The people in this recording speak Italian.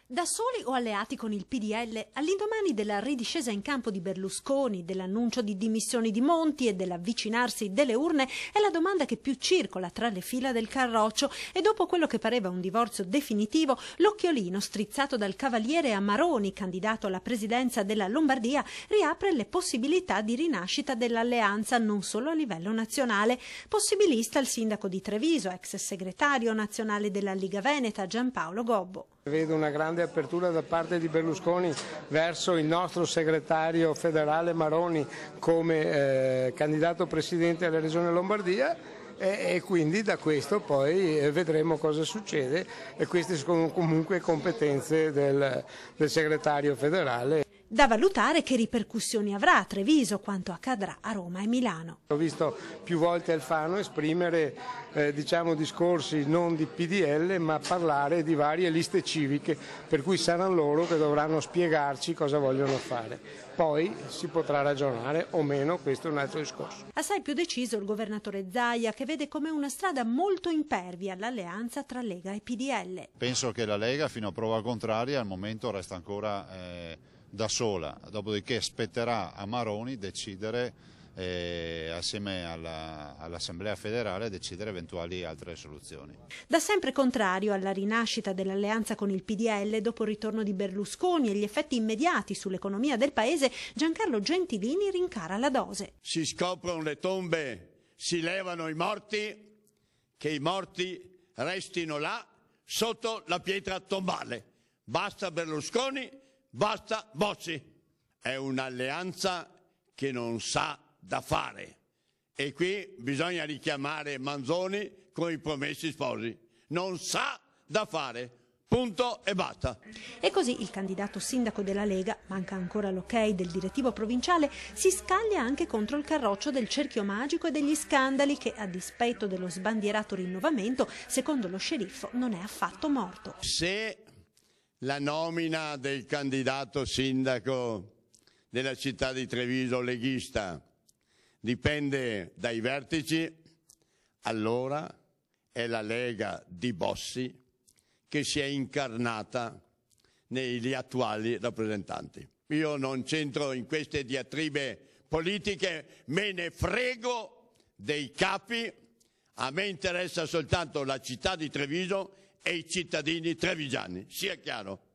Da soli o alleati con il PDL, all'indomani della ridiscesa in campo di Berlusconi, dell'annuncio di dimissioni di Monti e dell'avvicinarsi delle urne, è la domanda che più circola tra le fila del Carroccio, e dopo quello che pareva un divorzio definitivo, l'occhiolino strizzato dal cavaliere a Maroni, candidato alla presidenza della Lombardia, riapre le possibilità di rinascita dell'alleanza non solo a livello nazionale. Possibilista il sindaco di Treviso, ex segretario nazionale della Liga Veneta, Giampaolo Gobbo. Vedo una grande apertura da parte di Berlusconi verso il nostro segretario federale Maroni come candidato presidente della Regione Lombardia e quindi da questo poi vedremo cosa succede, e queste sono comunque competenze del segretario federale. Da valutare che ripercussioni avrà a Treviso quanto accadrà a Roma e Milano. Ho visto più volte Alfano esprimere discorsi non di PDL, ma parlare di varie liste civiche, per cui saranno loro che dovranno spiegarci cosa vogliono fare. Poi si potrà ragionare o meno, questo è un altro discorso. Assai più deciso il governatore Zaia, che vede come una strada molto impervia l'alleanza tra Lega e PDL. Penso che la Lega, fino a prova contraria, al momento resta ancora da sola, dopodiché aspetterà a Maroni decidere assieme all'Assemblea federale decidere eventuali altre soluzioni. Da sempre contrario alla rinascita dell'alleanza con il PDL dopo il ritorno di Berlusconi e gli effetti immediati sull'economia del paese, Giancarlo Gentilini rincara la dose. Si scoprono le tombe, si levano i morti, che i morti restino là sotto la pietra tombale. Basta Berlusconi, basta Bossi. È un'alleanza che non sa da fare, e qui bisogna richiamare Manzoni con i promessi sposi. Non sa da fare, punto e basta. E così il candidato sindaco della Lega, manca ancora l'ok del direttivo provinciale, si scaglia anche contro il Carroccio del cerchio magico e degli scandali che, a dispetto dello sbandierato rinnovamento, secondo lo sceriffo non è affatto morto. Se la nomina del candidato sindaco della città di Treviso leghista dipende dai vertici, allora è la Lega di Bossi che si è incarnata negli attuali rappresentanti. Io non c'entro in queste diatribe politiche, me ne frego dei capi, a me interessa soltanto la città di Treviso e i cittadini trevigiani, sia chiaro.